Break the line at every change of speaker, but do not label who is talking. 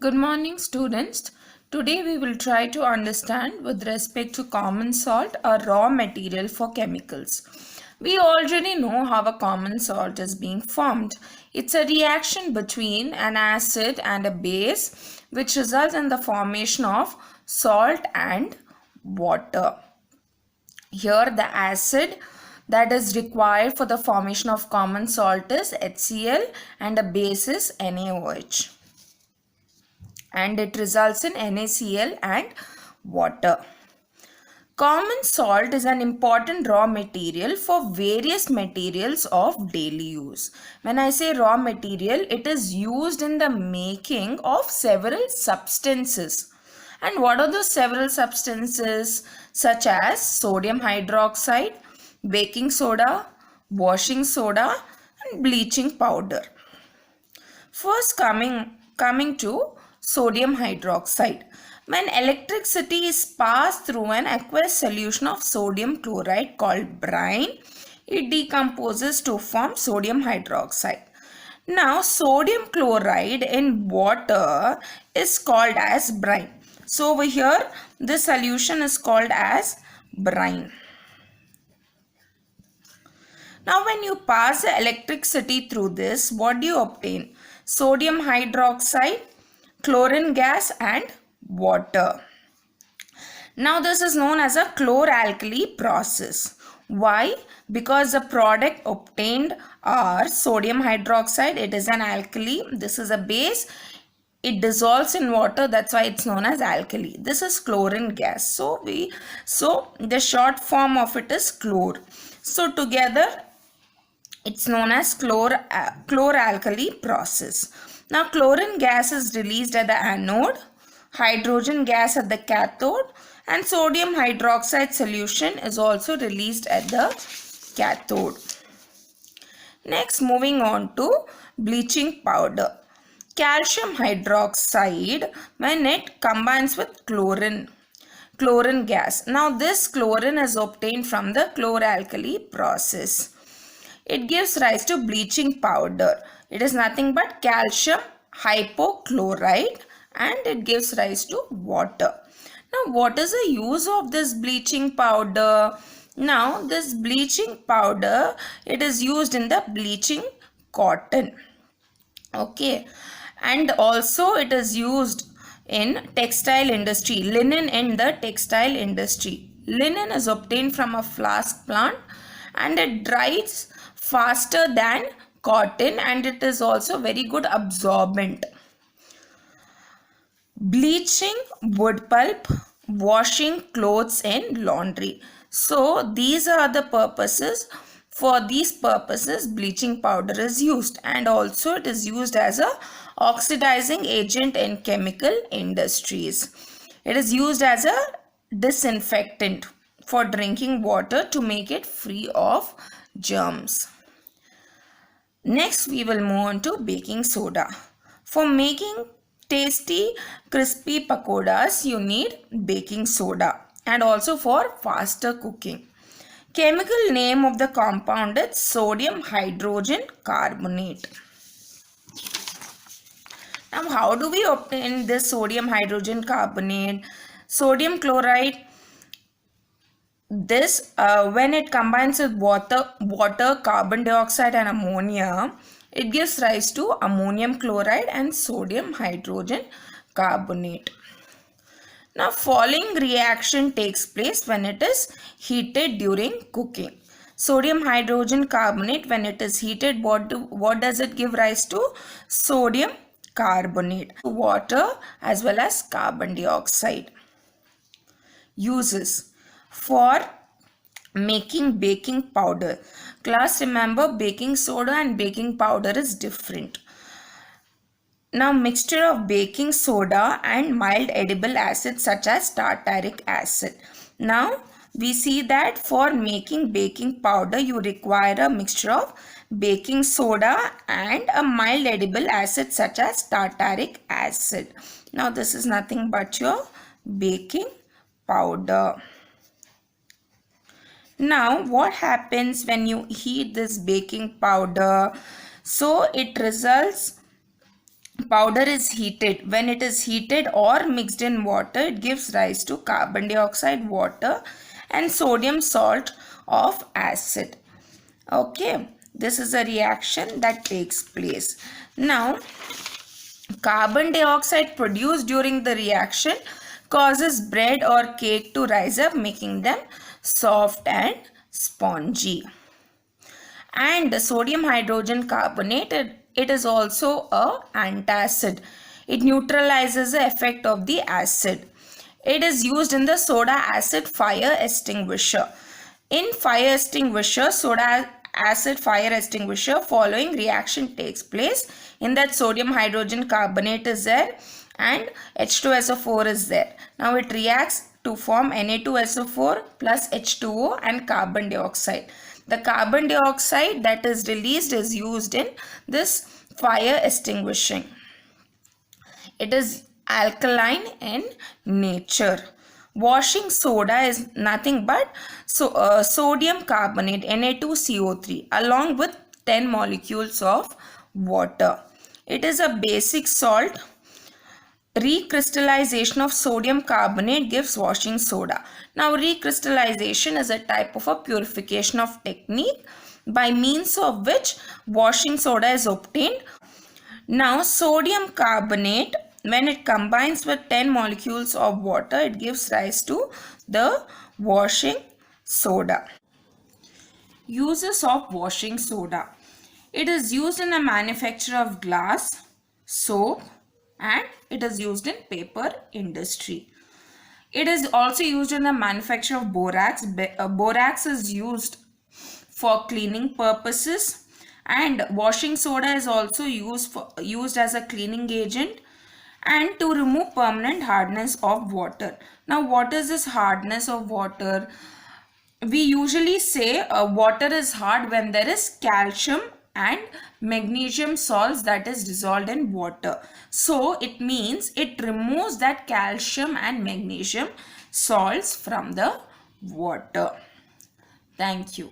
Good morning, students. Today we will try to understand with respect to common salt, a raw material for chemicals. We already know how a common salt is being formed. It's a reaction between an acid and a base which results in the formation of salt and water. Here the acid that is required for the formation of common salt is HCl and the base is NaOH, and it results in NaCl and water. Common salt is an important raw material for various materials of daily use. When I say raw material, it is used in the making of several substances. And what are those several substances? Such as sodium hydroxide, baking soda, washing soda, and bleaching powder. First coming to sodium hydroxide. When electricity is passed through an aqueous solution of sodium chloride called brine, it decomposes to form sodium hydroxide. Now, sodium chloride in water is called as brine. So, over here, this solution is called as brine. Now, when you pass the electricity through this, what do you obtain? Sodium hydroxide, chlorine gas and water. Now this is known as a chloralkali process. Why? Because the product obtained are sodium hydroxide. It is an alkali. This is a base. It dissolves in water. That's why it's known as alkali. This is chlorine gas. So the short form of it is chlor. So together it's known as chloralkali process. Now chlorine gas is released at the anode, hydrogen gas at the cathode, and sodium hydroxide solution is also released at the cathode. Next, moving on to bleaching powder. Calcium hydroxide, when it combines with chlorine gas. Now this chlorine is obtained from the chloralkali process. It gives rise to bleaching powder. It is nothing but calcium hypochlorite and it gives rise to water. Now, what is the use of this bleaching powder? Now, this bleaching powder, it is used in the bleaching cotton. Okay. And also it is used in textile industry, linen in the textile industry. Linen is obtained from a flax plant and it dries faster than cotton and it is also very good absorbent. Bleaching wood pulp, washing clothes in laundry. So these are the purposes. For these purposes bleaching powder is used, and also it is used as a oxidizing agent in chemical industries. It is used as a disinfectant for drinking water to make it free of germs. Next, we will move on to baking soda. For making tasty, crispy pakoras, you need baking soda, and also for faster cooking. Chemical name of the compound is sodium hydrogen carbonate. Now, how do we obtain this sodium hydrogen carbonate? Sodium chloride, this when it combines with water, carbon dioxide and ammonia, it gives rise to ammonium chloride and sodium hydrogen carbonate. Now following reaction takes place when it is heated during cooking. Sodium hydrogen carbonate, when it is heated, what does it give rise to? Sodium carbonate, water as well as carbon dioxide. Uses for making baking powder. Class, remember baking soda and baking powder is different. Now mixture of baking soda and mild edible acids such as tartaric acid. Now we see that for making baking powder you require a mixture of baking soda and a mild edible acid such as tartaric acid. Now this is nothing but your baking powder. Now what happens when you heat this baking powder? So it results powder is heated. When it is heated or mixed in water, it gives rise to carbon dioxide, water, and sodium salt of acid. Okay, this is a reaction that takes place. Now, carbon dioxide produced during the reaction causes bread or cake to rise up, making them soft and spongy. And the sodium hydrogen carbonate, it is also a antacid. It neutralizes the effect of the acid. It is used in the soda acid fire extinguisher. In fire extinguisher, soda acid fire extinguisher, following reaction takes place. In that, sodium hydrogen carbonate is there and H2SO4 is there. Now it reacts to form Na2SO4 plus H2O and carbon dioxide. The carbon dioxide that is released is used in this fire extinguishing. It is alkaline in nature. Washing soda is nothing but sodium carbonate, Na2CO3, along with 10 molecules of water. It is a basic salt. Recrystallization of sodium carbonate gives washing soda. Now, recrystallization is a type of a purification of technique by means of which washing soda is obtained. Now, sodium carbonate, when it combines with 10 molecules of water, it gives rise to the washing soda. Uses of washing soda. It is used in the manufacture of glass, soap, and it is used in paper industry. It is also used in the manufacture of borax. Borax is used for cleaning purposes, and washing soda is also used as a cleaning agent and to remove permanent hardness of water. Now, what is this hardness of water? We usually say water is hard when there is calcium and magnesium salts that is dissolved in water. So it means it removes that calcium and magnesium salts from the water. Thank you.